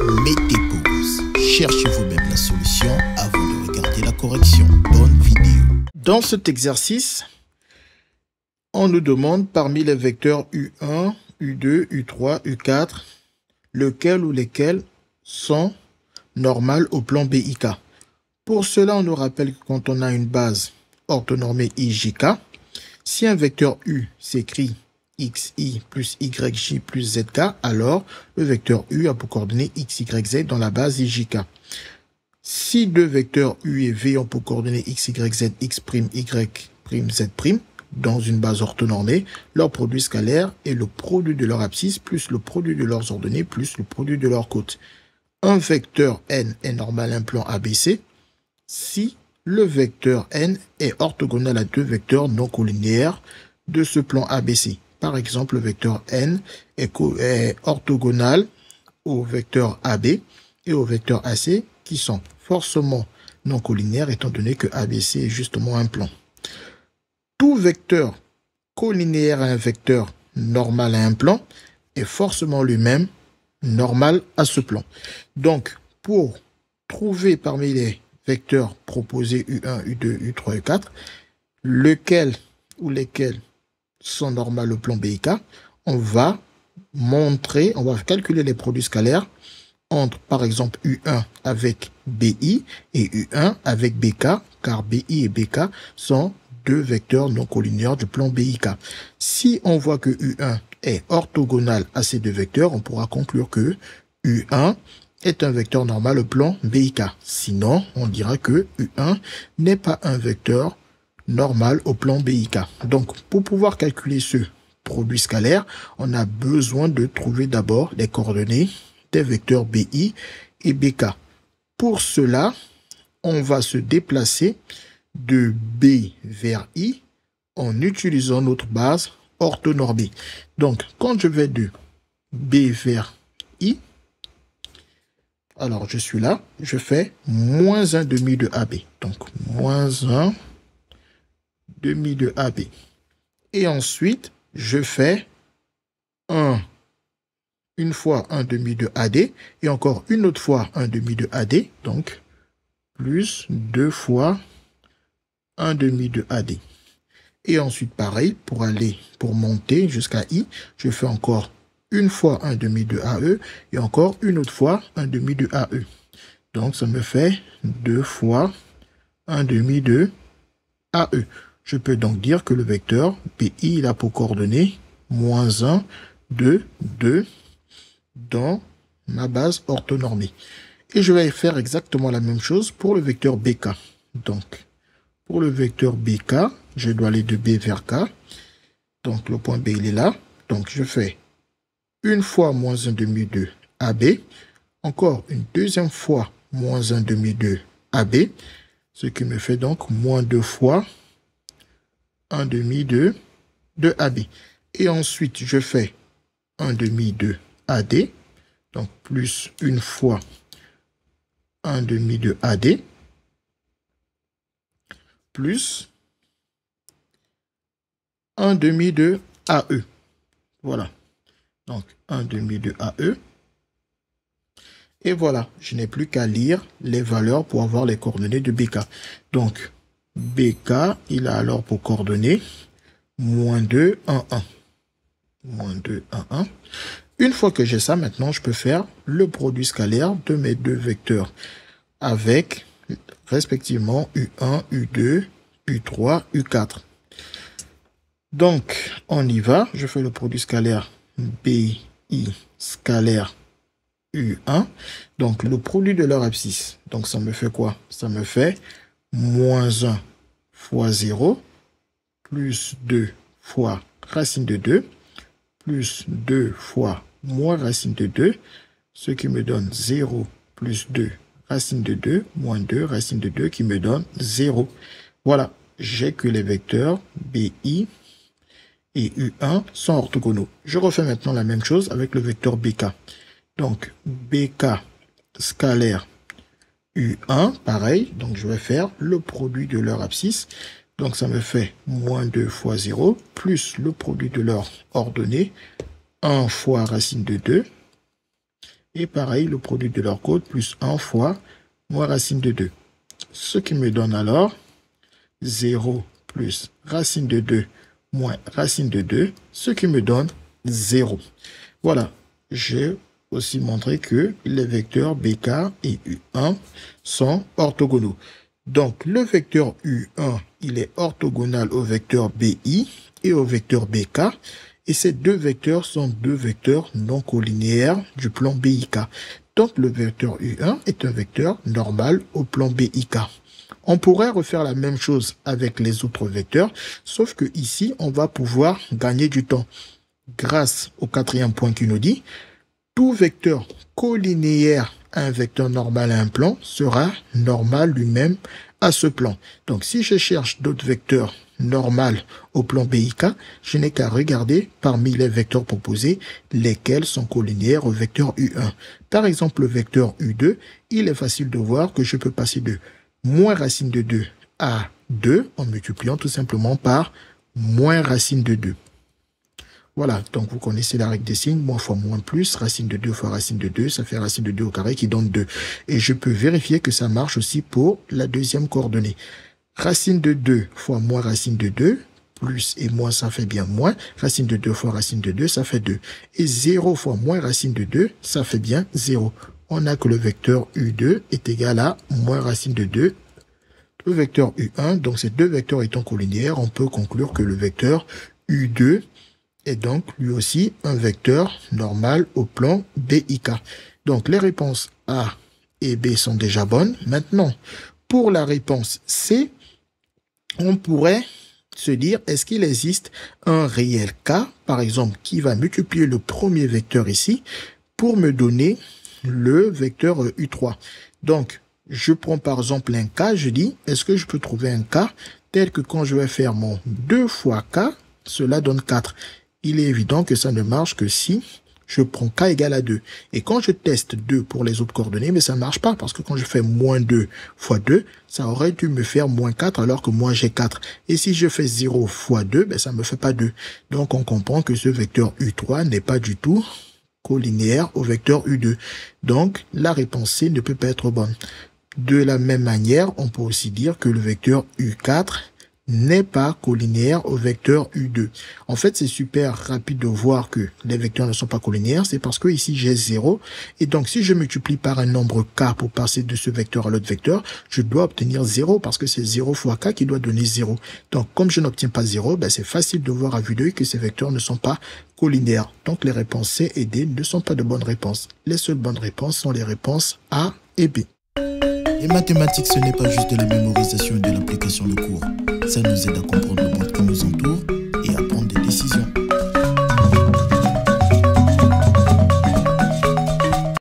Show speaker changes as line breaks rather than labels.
Mettez pause. Cherchez vous-même la solution avant de regarder la correction. Bonne vidéo. Dans cet exercice, on nous demande parmi les vecteurs U1, U2, U3, U4, lequel ou lesquels sont normales au plan BIK. Pour cela, on nous rappelle que quand on a une base orthonormée IJK, si un vecteur U s'écrit XI plus YJ plus ZK, alors le vecteur U a pour coordonnées X, Y, Z dans la base IJK. Si deux vecteurs U et V ont pour coordonnées X, Y, Z, X', Y', Z', dans une base orthonormée, leur produit scalaire est le produit de leur abscisse plus le produit de leurs ordonnées plus le produit de leurs côtes. Un vecteur N est normal à un plan ABC si le vecteur N est orthogonal à deux vecteurs non colinéaires de ce plan ABC. Par exemple, le vecteur N est orthogonal au vecteur AB et au vecteur AC qui sont forcément non colinéaires étant donné que ABC est justement un plan. Tout vecteur colinéaire à un vecteur normal à un plan est forcément lui-même normal à ce plan. Donc, pour trouver parmi les vecteurs proposés U1, U2, U3, U4, lequel ou lesquels sont normales au plan BIK, on va calculer les produits scalaires entre, par exemple, U1 avec BI et U1 avec BK, car BI et BK sont deux vecteurs non colinéaires du plan BIK. Si on voit que U1 est orthogonal à ces deux vecteurs, on pourra conclure que U1 est un vecteur normal au plan BIK. Sinon, on dira que U1 n'est pas un vecteur normal au plan BIK. Donc, pour pouvoir calculer ce produit scalaire, on a besoin de trouver d'abord les coordonnées des vecteurs BI et BK. Pour cela, on va se déplacer de B vers I en utilisant notre base orthonormée. Donc, quand je vais de B vers I, alors je suis là, je fais moins 1 demi de AB. Donc, moins 1 demi de AB. Et ensuite, je fais une fois 1 demi de AD et encore une autre fois 1 demi de AD. Donc, plus 2 fois 1 demi de AD. Et ensuite, pareil, pour monter jusqu'à I, je fais encore une fois 1 demi de AE et encore une autre fois 1 demi de AE. Donc, ça me fait 2 fois 1 demi de AE. Je peux donc dire que le vecteur BI il a pour coordonnées moins 1, 2, 2 dans ma base orthonormée. Et je vais faire exactement la même chose pour le vecteur BK. Donc, pour le vecteur BK, je dois aller de B vers K. Donc, le point B, il est là. Donc, je fais une fois moins 1 demi de AB. Encore une deuxième fois moins 1 demi de AB. Ce qui me fait donc moins 2 fois 1 demi de AB. Et ensuite, je fais 1 demi de AD. Donc, plus une fois 1 demi de AD. Plus 1 demi de AE. Voilà. Donc, 1 demi de AE. Et voilà, je n'ai plus qu'à lire les valeurs pour avoir les coordonnées de BK. Donc, BK, il a alors pour coordonnées moins 2, 1, 1. Moins 2, 1, 1. Une fois que j'ai ça, maintenant, je peux faire le produit scalaire de mes deux vecteurs avec respectivement U1, U2, U3, U4. Donc, on y va. Je fais le produit scalaire BI scalaire U1. Donc, le produit de leur abscisse. Donc, ça me fait quoi? Ça me fait moins 1 fois 0, plus 2 fois racine de 2, plus 2 fois moins racine de 2, ce qui me donne 0 plus 2 racine de 2, moins 2 racine de 2 qui me donne 0. Voilà, j'ai que les vecteurs BI et U1 sont orthogonaux. Je refais maintenant la même chose avec le vecteur BK. Donc, BK scalaire U1, pareil. Donc, je vais faire le produit de leur abscisse. Donc, ça me fait moins 2 fois 0, plus le produit de leurs ordonnées, 1 fois racine de 2. Et pareil, le produit de leur code plus 1 fois moins racine de 2. Ce qui me donne alors 0 plus racine de 2 moins racine de 2, ce qui me donne 0. Voilà, j'ai aussi montré que les vecteurs BK et U1 sont orthogonaux. Donc, le vecteur U1, il est orthogonal au vecteur BI et au vecteur BK. Et ces deux vecteurs sont deux vecteurs non collinéaires du plan BIK. Donc, le vecteur U1 est un vecteur normal au plan BIK. On pourrait refaire la même chose avec les autres vecteurs, sauf que ici, on va pouvoir gagner du temps. Grâce au quatrième point qui nous dit, tout vecteur collinéaire à un vecteur normal à un plan sera normal lui-même à ce plan. Donc, si je cherche d'autres vecteurs normaux au plan BIK, je n'ai qu'à regarder parmi les vecteurs proposés lesquels sont collinéaires au vecteur U1. Par exemple, le vecteur U2, il est facile de voir que je peux passer de moins racine de 2 à 2 en multipliant tout simplement par moins racine de 2. Voilà, donc vous connaissez la règle des signes, moins fois moins plus, racine de 2 fois racine de 2, ça fait racine de 2 au carré qui donne 2. Et je peux vérifier que ça marche aussi pour la deuxième coordonnée. Racine de 2 fois moins racine de 2, plus et moins, ça fait bien moins. Racine de 2 fois racine de 2, ça fait 2. Et 0 fois moins racine de 2, ça fait bien 0. On a que le vecteur U2 est égal à moins racine de 2. Le vecteur U1, donc ces deux vecteurs étant collinéaires, on peut conclure que le vecteur U2 est donc lui aussi un vecteur normal au plan BIK. Donc les réponses A et B sont déjà bonnes. Maintenant, pour la réponse C, on pourrait se dire, est-ce qu'il existe un réel K, par exemple, qui va multiplier le premier vecteur ici pour me donner le vecteur U3. Donc, je prends par exemple un K, je dis, est-ce que je peux trouver un K tel que quand je vais faire mon 2 fois K, cela donne 4. Il est évident que ça ne marche que si je prends K égale à 2. Et quand je teste 2 pour les autres coordonnées, mais ça ne marche pas parce que quand je fais moins 2 fois 2, ça aurait dû me faire moins 4 alors que moi j'ai 4. Et si je fais 0 fois 2, ben ça ne me fait pas 2. Donc on comprend que ce vecteur U3 n'est pas du tout collinéaire au vecteur U2. Donc la réponse C ne peut pas être bonne. De la même manière, on peut aussi dire que le vecteur U4 n'est pas collinéaire au vecteur U2. En fait, c'est super rapide de voir que les vecteurs ne sont pas collinéaires. C'est parce que ici, j'ai 0. Et donc, si je multiplie par un nombre K pour passer de ce vecteur à l'autre vecteur, je dois obtenir 0 parce que c'est 0 fois K qui doit donner 0. Donc, comme je n'obtiens pas 0, ben, c'est facile de voir à vue d'œil que ces vecteurs ne sont pas collinéaires. Donc, les réponses C et D ne sont pas de bonnes réponses. Les seules bonnes réponses sont les réponses A et B. Les mathématiques, ce n'est pas juste de la mémorisation et de l'application de cours. Ça nous aide à comprendre